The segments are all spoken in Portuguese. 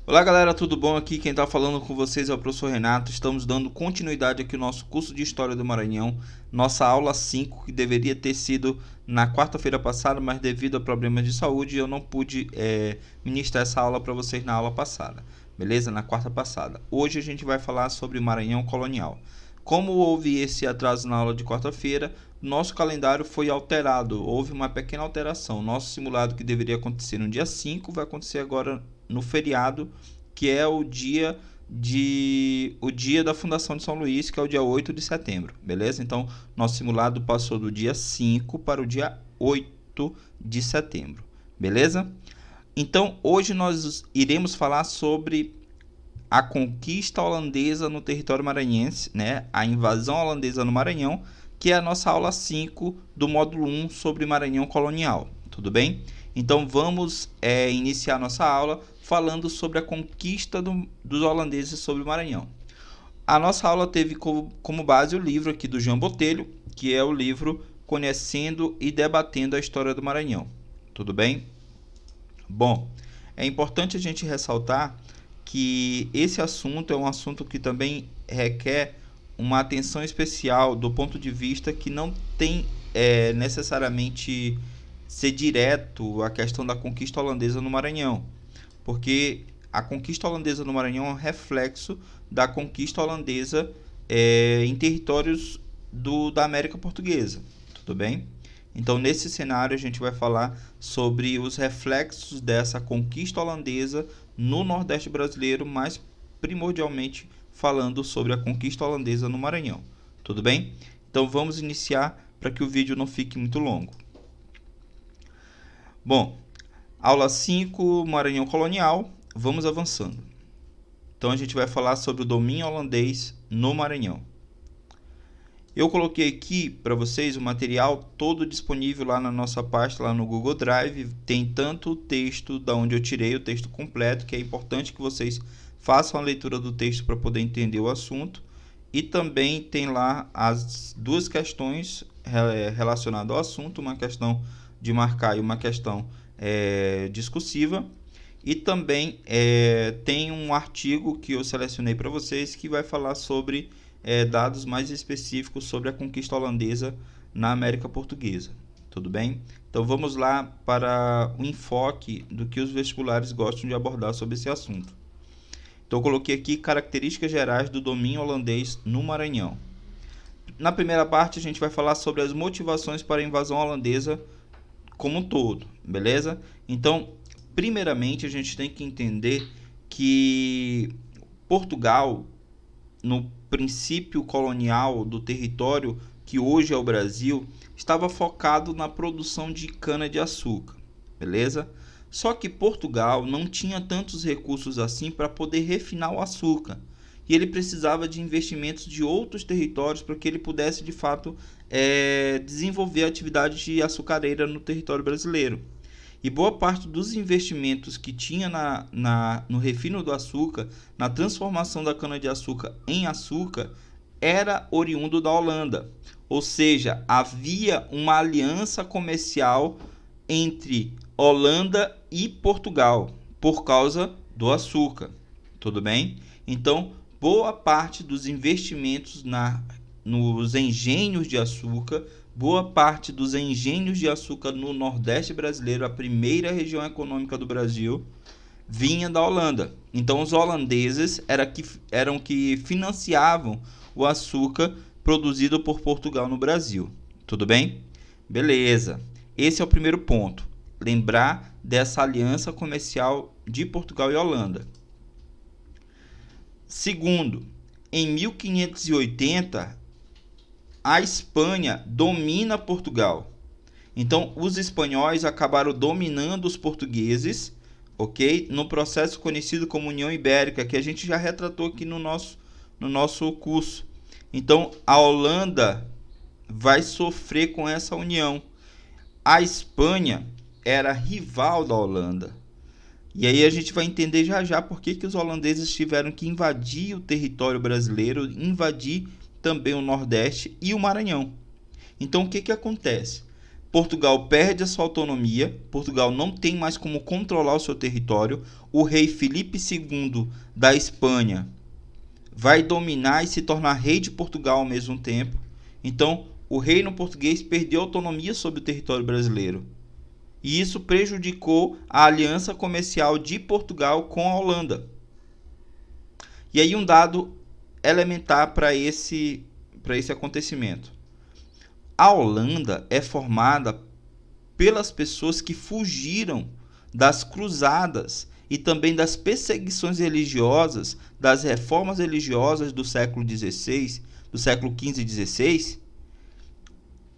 Olá galera, tudo bom? Aqui quem está falando com vocês é o professor Renato. Estamos dando continuidade aqui ao nosso curso de História do Maranhão, nossa aula 5, que deveria ter sido na quarta-feira passada, mas devido a problemas de saúde eu não pude ministrar essa aula para vocês na aula passada, beleza? Na quarta passada. Hoje a gente vai falar sobre Maranhão colonial. Como houve esse atraso na aula de quarta-feira, nosso calendário foi alterado, houve uma pequena alteração. Nosso simulado que deveria acontecer no dia 5 vai acontecer agora no feriado, que é o dia da fundação de São Luís, que é o dia 8 de setembro, beleza? Então, nosso simulado passou do dia 5 para o dia 8 de setembro, beleza? Então, hoje nós iremos falar sobre a conquista holandesa no território maranhense, né? A invasão holandesa no Maranhão, que é a nossa aula 5 do módulo 1 sobre Maranhão colonial, tudo bem? Então vamos iniciar nossa aula falando sobre a conquista dos holandeses sobre o Maranhão. A nossa aula teve como base o livro aqui do João Botelho, que é o livro Conhecendo e Debatendo a História do Maranhão, tudo bem? Bom, é importante a gente ressaltar que esse assunto é um assunto que também requer uma atenção especial do ponto de vista que não tem necessariamente ser direto a questão da conquista holandesa no Maranhão, porque a conquista holandesa no Maranhão é um reflexo da conquista holandesa em territórios da América Portuguesa, tudo bem? Então, nesse cenário, a gente vai falar sobre os reflexos dessa conquista holandesa no Nordeste brasileiro, mas primordialmente falando sobre a conquista holandesa no Maranhão. Tudo bem? Então, vamos iniciar para que o vídeo não fique muito longo. Bom, aula 5, Maranhão colonial, vamos avançando. Então, a gente vai falar sobre o domínio holandês no Maranhão. Eu coloquei aqui para vocês o material todo disponível lá na nossa pasta, lá no Google Drive. Tem tanto o texto da onde eu tirei o texto completo, que é importante que vocês façam a leitura do texto para poder entender o assunto. E também tem lá as duas questões relacionadas ao assunto, uma questão de marcar e uma questão discursiva. E também tem um artigo que eu selecionei para vocês que vai falar sobre dados mais específicos sobre a conquista holandesa na América Portuguesa. Tudo bem? Então vamos lá para o enfoque do que os vestibulares gostam de abordar sobre esse assunto. Então eu coloquei aqui características gerais do domínio holandês no Maranhão. Na primeira parte a gente vai falar sobre as motivações para a invasão holandesa como um todo, beleza? Então, primeiramente a gente tem que entender que Portugal, no princípio colonial do território que hoje é o Brasil, estava focado na produção de cana-de-açúcar, beleza? Só que Portugal não tinha tantos recursos assim para poder refinar o açúcar. E ele precisava de investimentos de outros territórios para que ele pudesse, de fato, desenvolver a atividade de açucareira no território brasileiro. E boa parte dos investimentos que tinha no refino do açúcar, na transformação da cana-de-açúcar em açúcar, era oriundo da Holanda. Ou seja, havia uma aliança comercial entre Holanda e Portugal por causa do açúcar. Tudo bem? Então, boa parte dos investimentos nos engenhos de açúcar, boa parte dos engenhos de açúcar no Nordeste brasileiro, a primeira região econômica do Brasil, vinha da Holanda. Então os holandeses eram que financiavam o açúcar produzido por Portugal no Brasil. Tudo bem? Beleza. Esse é o primeiro ponto. Lembrar dessa aliança comercial de Portugal e Holanda. Segundo, em 1580, a Espanha domina Portugal. Então, os espanhóis acabaram dominando os portugueses, ok? No processo conhecido como União Ibérica, que a gente já retratou aqui no nosso curso. Então, a Holanda vai sofrer com essa união. A Espanha era rival da Holanda. E aí a gente vai entender já já por que os holandeses tiveram que invadir o território brasileiro, invadir também o Nordeste e o Maranhão. Então, o que acontece? Portugal perde a sua autonomia, Portugal não tem mais como controlar o seu território, o rei Filipe II da Espanha vai dominar e se tornar rei de Portugal ao mesmo tempo. Então, o reino português perdeu autonomia sobre o território brasileiro. E isso prejudicou a aliança comercial de Portugal com a Holanda. E aí um dado elementar para esse acontecimento. A Holanda é formada pelas pessoas que fugiram das cruzadas e também das perseguições religiosas, das reformas religiosas do século XVI, do século XV e XVI,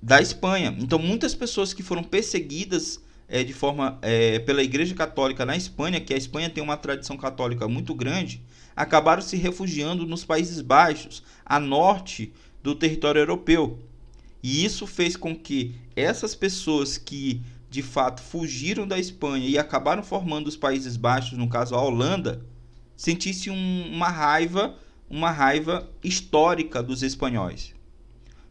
da Espanha. Então, muitas pessoas que foram perseguidas pela Igreja Católica na Espanha, que a Espanha tem uma tradição católica muito grande, acabaram se refugiando nos Países Baixos, a norte do território europeu. E isso fez com que essas pessoas que de fato fugiram da Espanha e acabaram formando os Países Baixos, no caso a Holanda, sentissem uma raiva histórica dos espanhóis,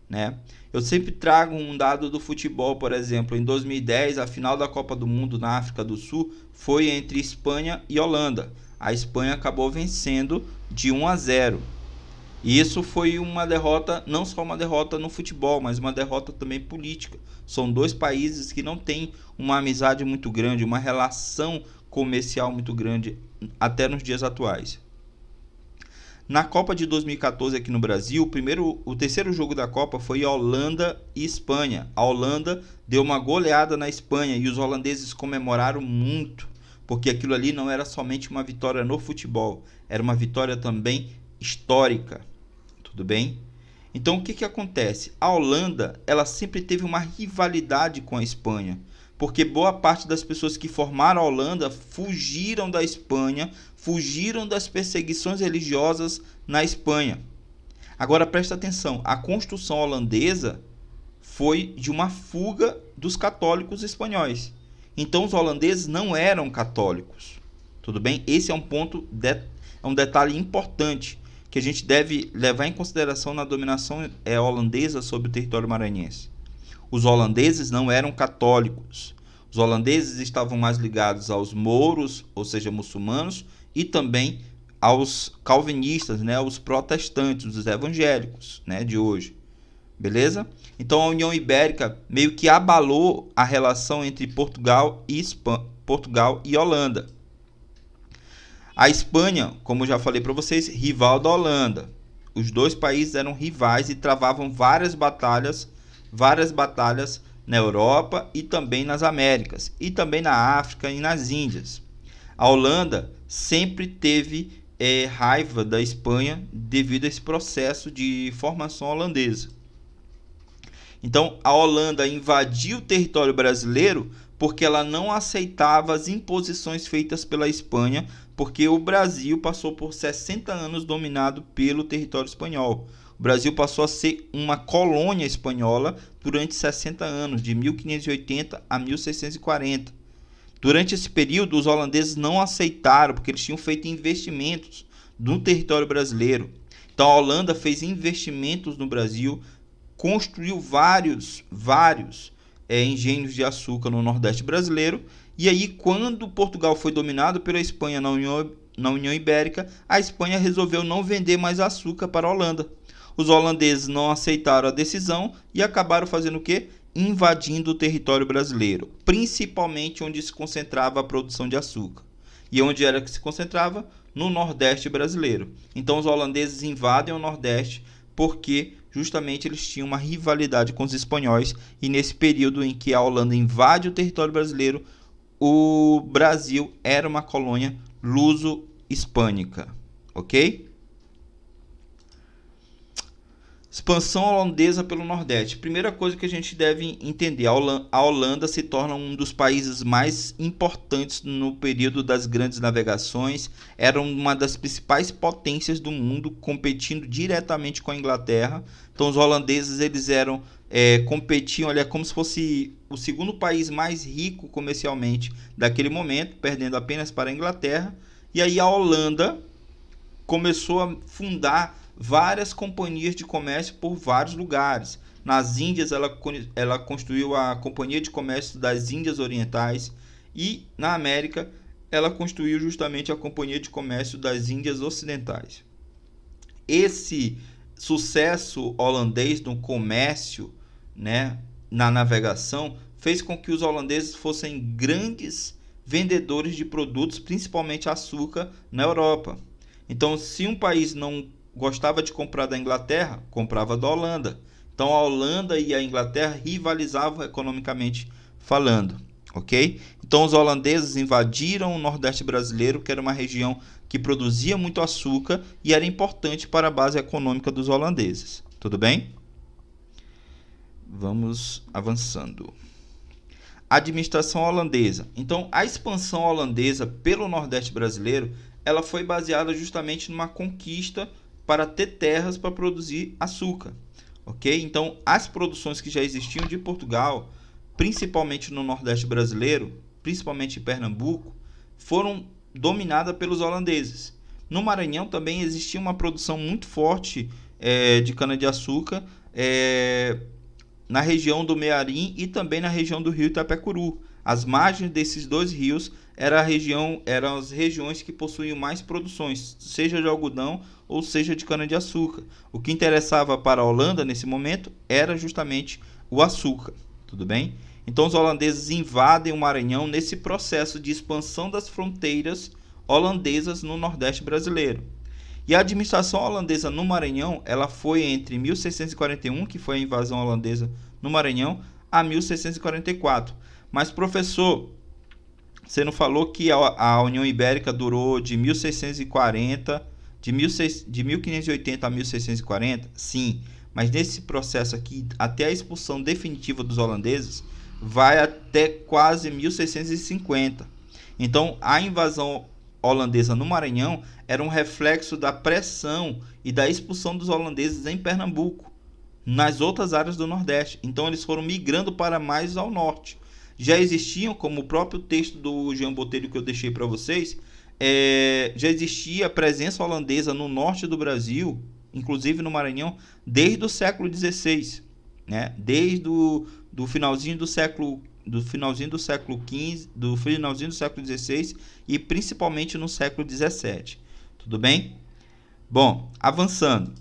né? Eu sempre trago um dado do futebol, por exemplo, em 2010, a final da Copa do Mundo na África do Sul foi entre Espanha e Holanda. A Espanha acabou vencendo de 1-0. E isso foi uma derrota, não só uma derrota no futebol, mas uma derrota também política. São dois países que não têm uma amizade muito grande, uma relação comercial muito grande, até nos dias atuais. Na Copa de 2014 aqui no Brasil, o terceiro jogo da Copa foi Holanda e Espanha. A Holanda deu uma goleada na Espanha e os holandeses comemoraram muito, porque aquilo ali não era somente uma vitória no futebol, era uma vitória também histórica. Tudo bem? Então o que acontece? A Holanda ela sempre teve uma rivalidade com a Espanha, porque boa parte das pessoas que formaram a Holanda fugiram da Espanha, fugiram das perseguições religiosas na Espanha. Agora presta atenção, a Constituição holandesa foi de uma fuga dos católicos espanhóis. Então os holandeses não eram católicos. Tudo bem? Esse é um detalhe importante que a gente deve levar em consideração na dominação holandesa sobre o território maranhense. Os holandeses não eram católicos. Os holandeses estavam mais ligados aos mouros, ou seja, muçulmanos, e também aos calvinistas, né, aos protestantes, os evangélicos, né, de hoje. Beleza? Então a União Ibérica meio que abalou a relação entre Portugal e Holanda. A Espanha, como já falei para vocês, rival da Holanda. Os dois países eram rivais e travavam várias batalhas na Europa e também nas Américas, e também na África e nas Índias. A Holanda sempre teve raiva da Espanha devido a esse processo de formação holandesa. Então, a Holanda invadiu o território brasileiro porque ela não aceitava as imposições feitas pela Espanha, porque o Brasil passou por 60 anos dominado pelo território espanhol. O Brasil passou a ser uma colônia espanhola durante 60 anos, de 1580 a 1640. Durante esse período, os holandeses não aceitaram, porque eles tinham feito investimentos no território brasileiro. Então, a Holanda fez investimentos no Brasil, construiu vários engenhos de açúcar no Nordeste brasileiro. E aí, quando Portugal foi dominado pela Espanha na União Ibérica, a Espanha resolveu não vender mais açúcar para a Holanda. Os holandeses não aceitaram a decisão e acabaram fazendo o quê? Invadindo o território brasileiro, principalmente onde se concentrava a produção de açúcar. E onde era que se concentrava? No Nordeste brasileiro. Então os holandeses invadem o Nordeste porque justamente eles tinham uma rivalidade com os espanhóis, e nesse período em que a Holanda invade o território brasileiro, o Brasil era uma colônia luso-hispânica, ok? Expansão holandesa pelo Nordeste. Primeira coisa que a gente deve entender, a Holanda se torna um dos países mais importantes no período das grandes navegações, era uma das principais potências do mundo, competindo diretamente com a Inglaterra. Então os holandeses eles competiam como se fosse o segundo país mais rico comercialmente daquele momento, perdendo apenas para a Inglaterra. E aí a Holanda começou a fundar várias companhias de comércio por vários lugares. Nas Índias, ela construiu a Companhia de Comércio das Índias Orientais. E na América, ela construiu justamente a Companhia de Comércio das Índias Ocidentais. Esse sucesso holandês no comércio, né, na navegação, fez com que os holandeses fossem grandes vendedores de produtos, principalmente açúcar, na Europa. Então, se um país não gostava de comprar da Inglaterra, comprava da Holanda. Então, a Holanda e a Inglaterra rivalizavam economicamente falando, ok? Então, os holandeses invadiram o Nordeste brasileiro, que era uma região que produzia muito açúcar e era importante para a base econômica dos holandeses. Tudo bem? Vamos avançando. Administração holandesa. Então, a expansão holandesa pelo Nordeste brasileiro, ela foi baseada justamente numa conquista para ter terras para produzir açúcar, ok? Então, as produções que já existiam de Portugal, principalmente no Nordeste brasileiro, principalmente em Pernambuco, foram dominadas pelos holandeses. No Maranhão também existia uma produção muito forte de cana-de-açúcar, na região do Mearim e também na região do rio Itapecuru. As margens desses dois rios eram as regiões que possuíam mais produções, seja de algodão ou seja de cana-de-açúcar. O que interessava para a Holanda nesse momento era justamente o açúcar. Tudo bem? Então os holandeses invadem o Maranhão nesse processo de expansão das fronteiras holandesas no Nordeste brasileiro. E a administração holandesa no Maranhão, ela foi entre 1641, que foi a invasão holandesa no Maranhão, a 1644. Mas, professor, você não falou que a União Ibérica durou de 1640, de 1580 a 1640? Sim, mas nesse processo aqui, até a expulsão definitiva dos holandeses, vai até quase 1650. Então, a invasão holandesa no Maranhão era um reflexo da pressão e da expulsão dos holandeses em Pernambuco, nas outras áreas do Nordeste. Então eles foram migrando para mais ao norte. Já existiam, como o próprio texto do Jean Botelho que eu deixei para vocês, já existia a presença holandesa no norte do Brasil, inclusive no Maranhão, desde o século XVI, né? Desde do finalzinho do século XV, do finalzinho do século XVI e principalmente no século XVII. Tudo bem? Bom, avançando.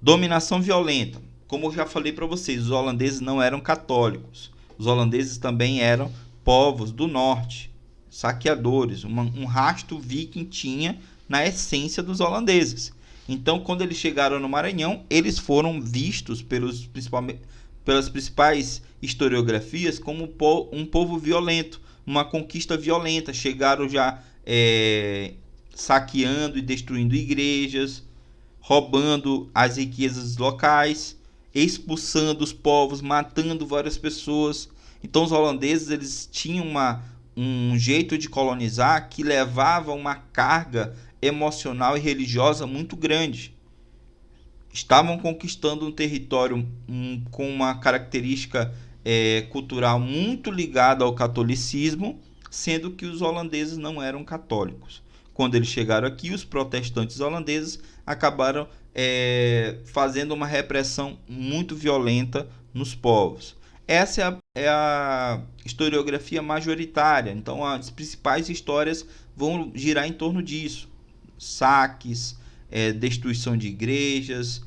Dominação violenta. Como eu já falei para vocês, os holandeses não eram católicos. Os holandeses também eram povos do norte, saqueadores. Um rastro viking tinha na essência dos holandeses. Então, quando eles chegaram no Maranhão, eles foram vistos pelas principais historiografias como um povo violento, uma conquista violenta. Chegaram já saqueando e destruindo igrejas, roubando as riquezas locais, expulsando os povos, matando várias pessoas. Então os holandeses eles tinham um jeito de colonizar que levava uma carga emocional e religiosa muito grande. Estavam conquistando um território com uma característica cultural muito ligada ao catolicismo, sendo que os holandeses não eram católicos. Quando eles chegaram aqui, os protestantes holandeses acabaram fazendo uma repressão muito violenta nos povos. Essa é a historiografia majoritária, então as principais histórias vão girar em torno disso. Saques, destruição de igrejas,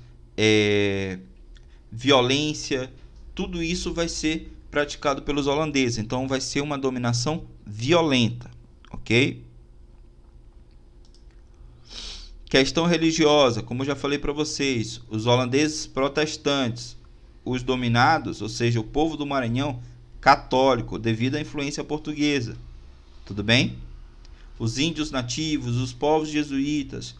violência, tudo isso vai ser praticado pelos holandeses. Então vai ser uma dominação violenta, ok? Questão religiosa, como eu já falei para vocês, os holandeses protestantes, os dominados, ou seja, o povo do Maranhão, católico, devido à influência portuguesa. Tudo bem? Os índios nativos, os povos jesuítas,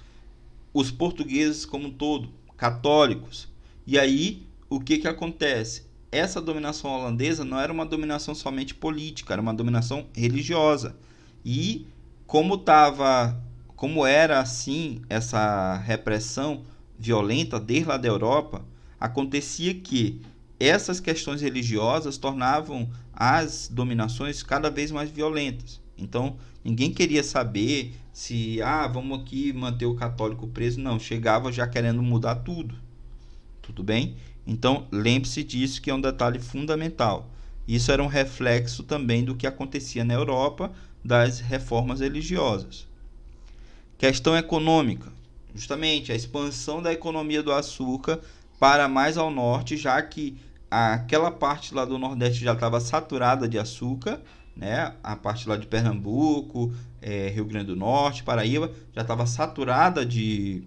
os portugueses como um todo, católicos. E aí, o que acontece? Essa dominação holandesa não era uma dominação somente política, era uma dominação religiosa. E como era assim essa repressão violenta desde lá da Europa, acontecia que essas questões religiosas tornavam as dominações cada vez mais violentas. Então, ninguém queria saber se, vamos aqui manter o católico preso. Não, chegava já querendo mudar tudo. Tudo bem? Então, lembre-se disso, que é um detalhe fundamental. Isso era um reflexo também do que acontecia na Europa, das reformas religiosas. Questão econômica. Justamente a expansão da economia do açúcar para mais ao norte, já que aquela parte lá do Nordeste já estava saturada de açúcar, né? A parte lá de Pernambuco, Rio Grande do Norte, Paraíba, já estava saturada de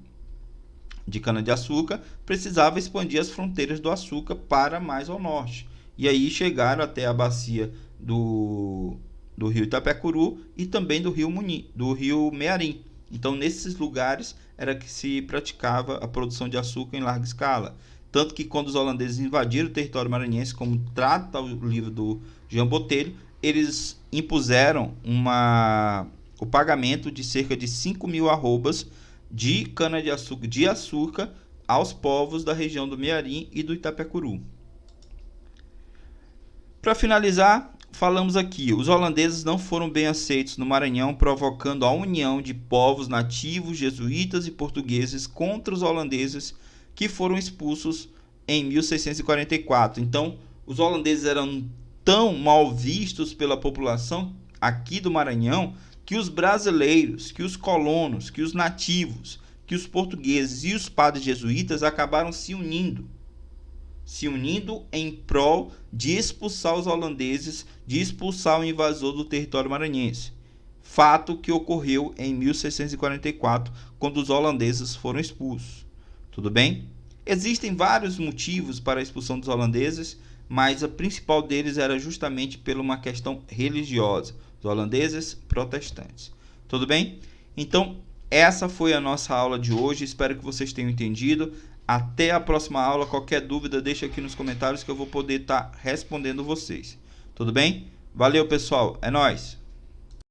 cana-de-açúcar, precisava expandir as fronteiras do açúcar para mais ao norte. E aí chegaram até a bacia do rio Itapecuru e também do rio Mearim. Então, nesses lugares era que se praticava a produção de açúcar em larga escala. Tanto que quando os holandeses invadiram o território maranhense, como trata o livro do Jean Botelho, eles impuseram o pagamento de cerca de 5.000 arrobas de cana-de-açúcar, de açúcar, aos povos da região do Mearim e do Itapecuru. Para finalizar, falamos aqui, os holandeses não foram bem aceitos no Maranhão, provocando a união de povos nativos, jesuítas e portugueses contra os holandeses, que foram expulsos em 1644. Então, os holandeses eram tão mal vistos pela população aqui do Maranhão, que os brasileiros, que os colonos, que os nativos, que os portugueses e os padres jesuítas acabaram se unindo em prol de expulsar os holandeses, de expulsar o invasor do território maranhense. Fato que ocorreu em 1644, quando os holandeses foram expulsos. Tudo bem? Existem vários motivos para a expulsão dos holandeses, mas a principal deles era justamente por uma questão religiosa. Os holandeses protestantes. Tudo bem? Então, essa foi a nossa aula de hoje. Espero que vocês tenham entendido. Até a próxima aula. Qualquer dúvida, deixa aqui nos comentários que eu vou poder estar respondendo vocês. Tudo bem? Valeu, pessoal. É nóis!